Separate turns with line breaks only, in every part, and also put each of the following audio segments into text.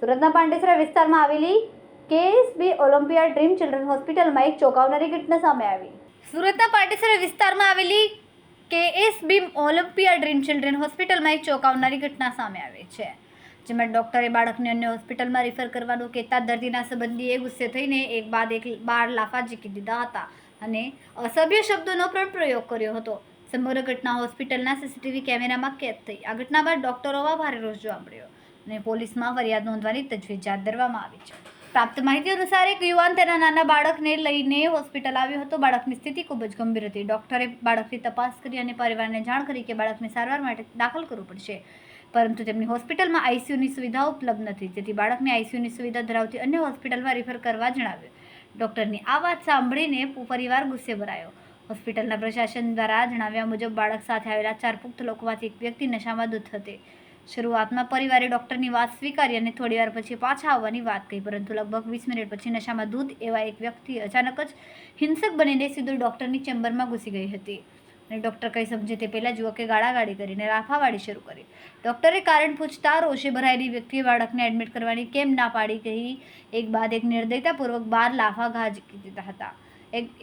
સુરતના પાંડેસરા વિસ્તારમાં આવેલી કેએસબી ઓલિમ્પિયા ડ્રીમ ચિલ્ડ્રન હોસ્પિટલમાં એક ચોંકાવનારી ઘટના સામે આવી. સુરતના પાંડેસરા વિસ્તારમાં આવેલી કેએસબી ઓલિમ્પિયા ડ્રીમ ચિલ્ડ્રન હોસ્પિટલમાં એક ચોંકાવનારી ઘટના સામે આવી છે, જેમાં ડોક્ટરે બાળકને અન્ય હોસ્પિટલમાં રિફર કરવાનું કહેતા દર્દીના સંબંધીએ ગુસ્સે થઈને એક બાદ એક 12 લાફા ઝીકી દીધા હતા અને અસભ્ય શબ્દોનો પણ પ્રયોગ કર્યો હતો. સમગ્ર ઘટના હોસ્પિટલના સીસીટીવી કેમેરામાં કેદ થઈ. આ ઘટના બાદ ડોક્ટરોમાં ભારે રોષ જોવા મળ્યો અને પોલીસમાં ફરિયાદ નોંધવાની તજવીજ હાથ ધરવામાં આવી છે. પ્રાપ્ત માહિતી અનુસાર એક યુવાન તેના નાના બાળકને લઈને હોસ્પિટલ આવ્યો હતો. બાળકની સ્થિતિ ખૂબ જ ગંભીર હતી. ડોક્ટરે બાળકની તપાસ કરી અને પરિવારને જાણ કરી કે બાળકને સારવાર માટે દાખલ કરવું પડશે, પરંતુ તેમની હોસ્પિટલમાં આઈસીયુની સુવિધા ઉપલબ્ધ નથી, જેથી બાળકને આઈસીયુની સુવિધા ધરાવતી અન્ય હોસ્પિટલમાં રિફર કરવા જણાવ્યું. ડોક્ટરની આ વાત સાંભળીને પરિવાર ગુસ્સે ભરાયો. હોસ્પિટલના પ્રશાસન દ્વારા જણાવ્યા મુજબ બાળક સાથે આવેલા 4 પુખ્ત લોકોમાંથી એક વ્યક્તિ નશામાં ધૂત હતી. શરૂઆતમાં પરિવારે ડોક્ટરની વાત સ્વીકારી અને થોડીવાર પછી પાછા આવવાની વાત કહી, પરંતુ લગભગ 20 મિનિટ પછી નશામાં ધૂત એવા એક વ્યક્તિ અચાનક જ હિંસક બનીને સીધું ડોક્ટરની ચેમ્બરમાં ઘૂસી ગઈ હતી અને ડોક્ટર કંઈ સમજે તે પહેલાં યુવકે ગાળાગાળી કરીને લાફાવાળી શરૂ કરી. ડોક્ટરે કારણ પૂછતા રોષે ભરાયેલી વ્યક્તિએ બાળકને એડમિટ કરવાની કેમ ના પાડી કહી એક બાદ એક નિર્દયતાપૂર્વક 12 લાફા ઘા ઝીકી દીધા હતા.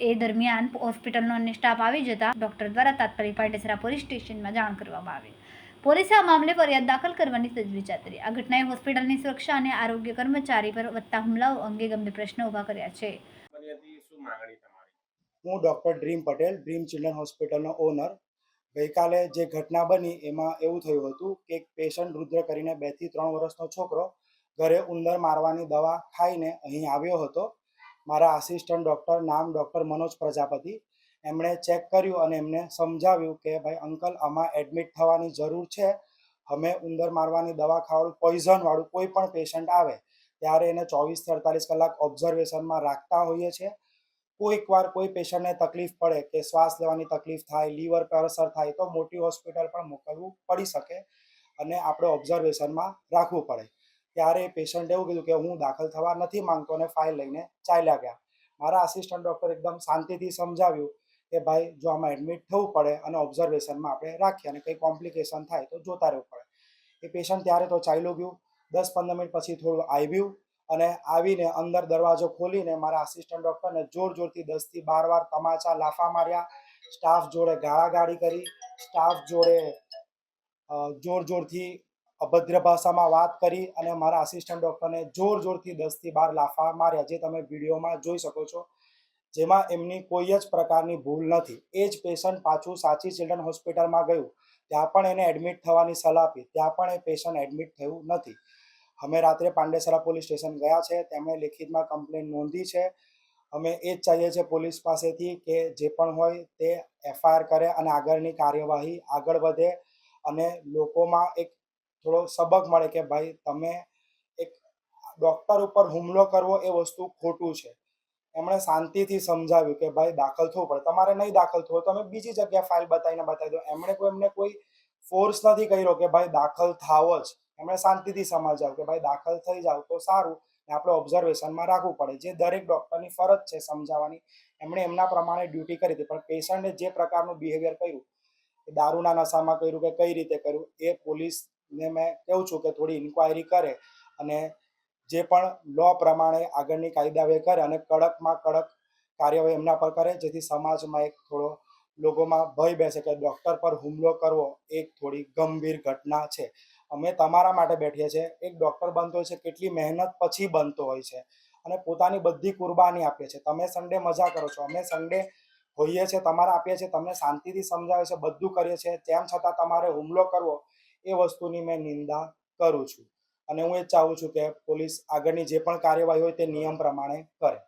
એ દરમિયાન હોસ્પિટલનો અન્ય સ્ટાફ આવી જતા ડોક્ટર દ્વારા તાત્કાલિક પાંડેસરા પોલીસ સ્ટેશનમાં જાણ કરવામાં આવી. પોલીસે આ મામલે ફરિયાદ દાખલ કરવાની તજવીજ હાથ ધરી. આ ઘટનાએ હોસ્પિટલની સુરક્ષા અને આરોગ્ય કર્મચારી પર વધતા હુમલાઓ અંગે ગંભીર પ્રશ્નો ઊભા કર્યા છે.
હું doctor dream Patel, dream children હોસ્પિટલનો ઓનર. ગઈકાલે જે ઘટના બની એમાં એવું થયું હતું કે એક પેશન્ટ રુદ્ર કરીને 2 થી 3 વર્ષનો છોકરો ઘરે ઉંદર મારવાની દવા ખાઈને અહીં આવ્યો હતો. મારા આસિસ્ટન્ટ ડૉક્ટર, નામ ડૉક્ટર મનોજ પ્રજાપતિ, એમણે ચેક કર્યું અને એમને સમજાવ્યું કે ભાઈ અંકલ, આમાં એડમિટ થવાની જરૂર છે. અમે ઉંદર મારવાની દવા ખાવાનું પોઈઝનવાળું કોઈ પણ પેશન્ટ આવે ત્યારે એને 24 થી 48 કલાક ઓબ્ઝર્વેશનમાં રાખતા હોઈએ છીએ. કોઈકવાર કોઈ પેશન્ટને તકલીફ પડે કે શ્વાસ લેવાની તકલીફ થાય, લીવર પર અસર થાય તો મોટી હોસ્પિટલ પણ મોકલવું પડી શકે અને આપણે ઓબ્ઝર્વેશનમાં રાખવું પડે. ત્યારે પેશન્ટ એવું કીધું કે હું દાખલ થવા નથી માંગતો અને ફાઇલ લઈને ચાલ્યા ગયા. મારા આસિસ્ટન્ટ ડૉક્ટર એકદમ શાંતિથી સમજાવ્યું કે ભાઈ, જો આમાં એડમિટ થવું પડે અને ઓબ્ઝર્વેશનમાં આપણે રાખીએ અને કંઈ કોમ્પ્લિકેશન થાય તો જોતા રહેવું પડે. એ પેશન્ટ ત્યારે તો ચાલ્યું ગયું. 10-15 મિનિટ પછી થોડું આવ્યું અને આવીને અંદર દરવાજો ખોલીને મારા આસિસ્ટન્ટ ડૉક્ટરને જોરથી 10 થી 12 વાર તમાચા લાફા માર્યા. સ્ટાફ જોડે ગાળાગાળી કરી. સ્ટાફ જોડે જોરથી અભદ્ર ભાષામાં વાત કરી અને મારા આસિસ્ટન્ટ ડૉક્ટરને જોરથી 10 થી 12 લાફા માર્યા, જે તમે વિડીયોમાં જોઈ શકો છો, જેમાં એમની કોઈ જ પ્રકારની ભૂલ નથી. એ જ પેશન્ટ પાછું સાચી ચિલ્ડ્રન હોસ્પિટલમાં ગયું, ત્યાં પણ એને એડમિટ થવાની સલાહ આપી, ત્યાં પણ એ પેશન્ટ એડમિટ થયું નથી. અમે રાત્રે પાંડેસરા પોલીસ સ્ટેશન ગયા છે, તેમણે લેખિતમાં કમ્પ્લેન નોંધી છે. અમે એ જ ચાહીએ છીએ પોલીસ પાસેથી કે જે પણ હોય તે એફઆઈઆર કરે અને આગળની કાર્યવાહી આગળ વધે અને લોકોમાં એક થોડો સબક મળે કે ભાઈ, તમે એક ડૉક્ટર ઉપર હુમલો કરવો એ વસ્તુ ખોટું છે. એમણે શાંતિથી સમજાવ્યું કે ભાઈ, દાખલ થવું પડે, તમારે નહીં દાખલ થવું તો તમે બીજી જગ્યાએ ફાઇલ બતાવી દો. એમને કોઈ ફોર્સ નથી કર્યો કે ભાઈ દાખલ થાવ જ. એમણે શાંતિથી સમજાવ્યું કે ભાઈ, દાખલ થઈ જાવ તો સારું ને આપણે ઓબ્ઝર્વેશનમાં રાખવું પડે, જે દરેક ડૉક્ટરની ફરજ છે સમજાવવાની. એમણે એમના પ્રમાણે ડ્યુટી કરી હતી, પણ પેશન્ટે જે પ્રકારનું બિહેવિયર કર્યું, દારૂના નશામાં કર્યું કે કઈ રીતે કર્યું, એ પોલીસને મેં કહું છું કે થોડી ઇન્ક્વાયરી કરે અને જે પણ લો પ્રમાણે આગળની કાયદાવે કરે અને કડકમાં કડક કાર્યવાહી એમના પર કરે, જેથી સમાજમાં એક થોડો લોકોમાં ભય બેસે કે ડૉક્ટર પર હુમલો કરવો એક થોડી ગંભીર ઘટના છે. અમે તમારા માટે બેઠીએ છીએ. એક ડૉક્ટર બનતો હોય છે, કેટલી મહેનત પછી બનતો હોય છે અને પોતાની બધી કુરબાની આપીએ છીએ. તમે સન્ડે મજા કરો છો, અમે સન્ડે હોઈએ છીએ, તમારા આપીએ છીએ, તમને શાંતિથી સમજાવે છે, બધું કરીએ છીએ, તેમ છતાં તમારે હુમલો કરવો એ વસ્તુની મેં નિંદા કરું છું અને હું એ જ ચાહું છું કે પોલીસ આગળની જે પણ કાર્યવાહી હોય તે નિયમ પ્રમાણે કરે.